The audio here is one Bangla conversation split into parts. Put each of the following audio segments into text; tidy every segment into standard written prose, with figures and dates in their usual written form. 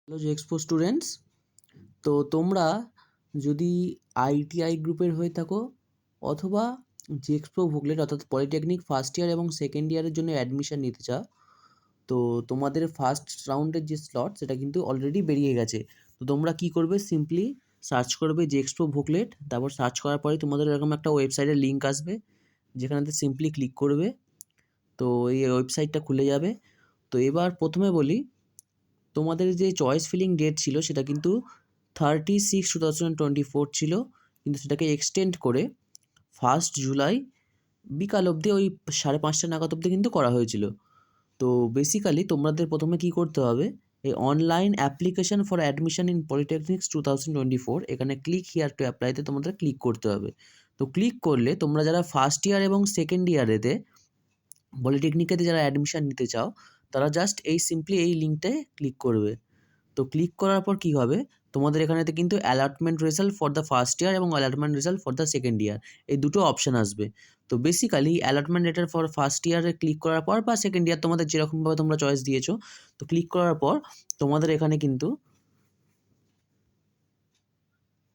Hello expo students. তো তোমরা যদি আইটিআই গ্রুপের হয়ে থাকো অথবা এক্সপো ভোগলেট অর্থাৎ পলিটেকনিক ফার্স্ট ইয়ার এবং সেকেন্ড ইয়ারের জন্য অ্যাডমিশন নিতে চাও, তো তোমাদের ফার্স্ট রাউন্ডের যে স্লট সেটা কিন্তু অলরেডি বেরিয়ে গেছে। তো তোমরা কি করবে, সিম্পলি সার্চ করবে এক্সপো ভোগলেট, তারপর সার্চ করার পরে তোমাদের এরকম একটা ওয়েবসাইটের লিঙ্ক আসবে, যেখানেতে সিম্পলি ক্লিক করবে। তো এই ওয়েবসাইটটা খুলে যাবে। তো এবার প্রথমে বলি, তোমাদের যে চয়েস ফিলিং ডেট ছিল সেটা কিন্তু 30/6/2024 ছিল, কিন্তু সেটাকে এক্সটেন্ড করে 1 জুলাই বিকাল অবধি ওই 5:30 নাগাদ অবধি কিন্তু করা হয়েছিল। তো বেসিক্যালি তোমাদের প্রথমে কি করতে হবে, এই online application for admission in polytechnics 2024 এখানে ক্লিক হিয়ার টু অ্যাপ্লাইতে তোমাদের ক্লিক করতে হবে। তো ক্লিক করলে তোমরা যারা ফার্স্ট ইয়ার এবং সেকেন্ড ইয়ারেতে পলিটেকনিকেতে যারা অ্যাডমিশন নিতে চাও, তারা জাস্ট সিম্পলি এই লিঙ্কটায় ক্লিক করবে। তো ক্লিক করার পর কী হবে, তোমাদের এখানেতে কিন্তু allotment result for the first year এবং allotment result for the second year, এই দুটো অপশান আসবে। তো basically allotment letter for first ইয়ারে ক্লিক করার পর বা সেকেন্ড ইয়ার তোমাদের যেরকমভাবে তোমরা চয়েস দিয়েছো, তো ক্লিক করার পর তোমাদের এখানে কিন্তু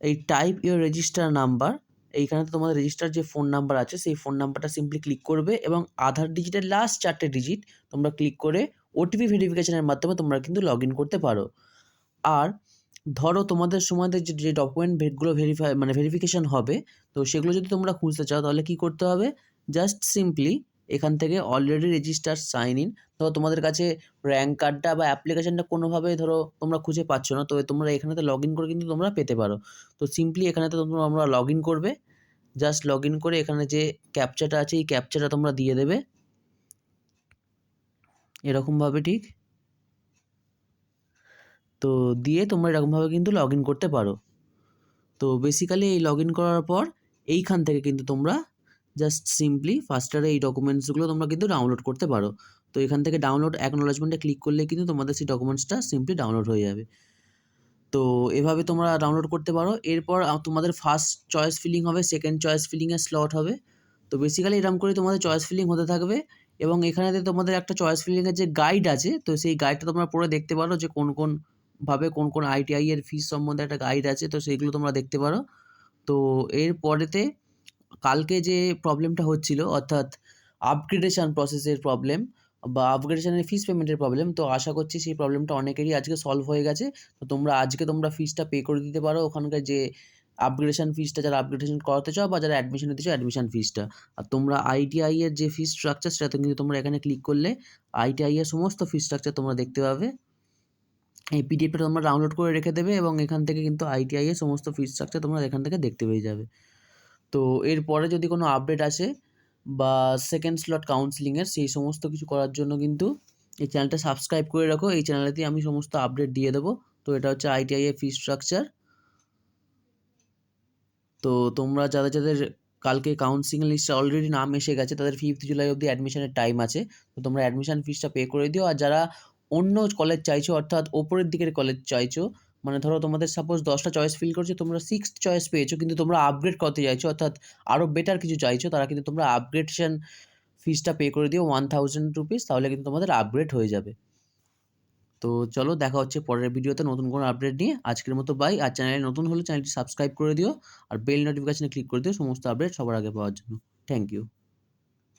এই টাইপ ইউর রেজিস্টার নাম্বার, এইখানে তো তোমাদের রেজিস্টার যে ফোন নাম্বার আছে সেই ফোন নাম্বারটা সিম্পলি ক্লিক করবে এবং আধার ডিজিটের লাস্ট 4টে ডিজিট তোমরা ক্লিক করে ওটিপি ভেরিফিকেশনের মাধ্যমে তোমরা কিন্তু লগ ইন করতে পারো। আর ধরো তোমাদের সময়তে যে ডকুমেন্ট ভেটগুলো ভেরিফিকেশন হবে, তো সেগুলো যদি তোমরা খুঁজতে চাও তাহলে কি করতে হবে, জাস্ট সিম্পলি এখান থেকে অলরেডি রেজিস্টার সাইন ইন, ধরো তোমাদের কাছে র্যাঙ্ক কার্ডটা বা অ্যাপ্লিকেশনটা কোনোভাবে ধরো তোমরা খুঁজে পাচ্ছ না, তো তোমরা এখানেতে লগ ইন করে কিন্তু তোমরা পেতে পারো। তো সিম্পলি এখানেতে তোমরা লগ ইন করবে, জাস্ট লগ ইন করে এখানে যে ক্যাপচাটা আছে এই ক্যাপচাটা তোমরা দিয়ে দেবে এরকমভাবে, ঠিক। তো দিয়ে তোমরা এরকমভাবে কিন্তু লগ ইন করতে পারো। তো বেসিক্যালি এই লগ ইন করার পর এইখান থেকে কিন্তু তোমরা জাস্ট সিম্পলি ফার্স্টারে এই ডকুমেন্টসগুলো তোমরা কিন্তু ডাউনলোড করতে পারো। তো এখান থেকে ডাউনলোড অ্যাকনোলেজমেন্টে ক্লিক করলে কিন্তু তোমাদের সেই ডকুমেন্টসটা সিম্পলি ডাউনলোড হয়ে যাবে। তো এভাবে তোমরা ডাউনলোড করতে পারো। এরপর তোমাদের ফার্স্ট চয়েস ফিলিং হবে, সেকেন্ড চয়েস ফিলিংয়ের স্লট হবে। তো বেসিক্যালি এরকম করে তোমাদের চয়েস ফিলিং হতে থাকবে এবং এখানেতে তোমাদের একটা চয়েস ফিলিংয়ের যে গাইড আছে, তো সেই গাইডটা তোমরা পড়ে দেখতে পারো যে কোন কোন আইটিআই এর ফিস সম্বন্ধে একটা গাইড আছে, তো সেইগুলো তোমরা দেখতে পারো। তো এর পরেতে কালকে যে প্রবলেমটা হচ্ছিল, অর্থাৎ আপগ্রেডেশন প্রসেসের প্রবলেম বা আপগ্রেডেশনের ফিস পেমেন্টের প্রবলেম, তো আশা করছি সেই প্রবলেমটা অনেকেরই আজকে সলভ হয়ে গেছে। তো তোমরা ফিসটা পে করে দিতে পারো, ওখানকার যে আপগ্রেডেশন ফিসটা, যারা আপগ্রেডেশন করাতে চাও বা যারা অ্যাডমিশন নিতে চাও অ্যাডমিশন ফিসটা। আর তোমরা আইটিআই এর যে ফিস স্ট্রাকচার সেটা কিন্তু তোমরা এখানে ক্লিক করলে আইটিআই এর সমস্ত ফিস স্ট্রাকচার তোমরা দেখতে পাবে। এই পিডিএফটা তোমরা ডাউনলোড করে রেখে দেবে এবং এখান থেকে কিন্তু আইটিআই এর সমস্ত ফিস স্ট্রাকচার তোমরা এখান থেকে দেখতে পেয়ে যাবে। তো এরপরে যদি কোনো আপডেট আসে বা সেকেন্ড স্লট কাউন্সেলিংয়ের, সেই সমস্ত কিছু করার জন্য কিন্তু এই চ্যানেলটা সাবস্ক্রাইব করে রাখো। এই চ্যানেলেতে আমি সমস্ত আপডেট দিয়ে দেবো। তো এটা হচ্ছে আইটিআই এর ফি স্ট্রাকচার। তো তোমরা যাদের যাদের কালকে কাউন্সিলিং লিস্টে অলরেডি নাম এসে গেছে, তাদের 5 জুলাই অবধি অ্যাডমিশনের টাইম আছে। তো তোমরা অ্যাডমিশন ফিসটা পে করে দিও। আর যারা অন্য কলেজ চাইছো, অর্থাৎ ওপরের দিকের কলেজ চাইছো, মানে ধরো তোমাদের সাপোজ 10টা চয়েস ফিল করছো, তোমরা 6th চয়েস পেয়েছো, কিন্তু তোমরা আপগ্রেড করতে চাইছো, অর্থাৎ আরও বেটার কিছু চাইছো, তারা কিন্তু তোমরা আপগ্রেডেশন ফিসটা পে করে দিও 1000 রুপিস, তাহলে কিন্তু তোমাদের আপগ্রেড হয়ে যাবে। তো চলো, দেখা হচ্ছে পরের ভিডিওতে নতুন কোনো আপডেট নিয়ে। আজকের মতো বাই। আর চ্যানেলে নতুন হলে চ্যানেলটি সাবস্ক্রাইব করে দিও আর বেল নোটিফিকেশনে ক্লিক করে দিও সমস্ত আপডেট সবার আগে পাওয়ার জন্য। Thank you.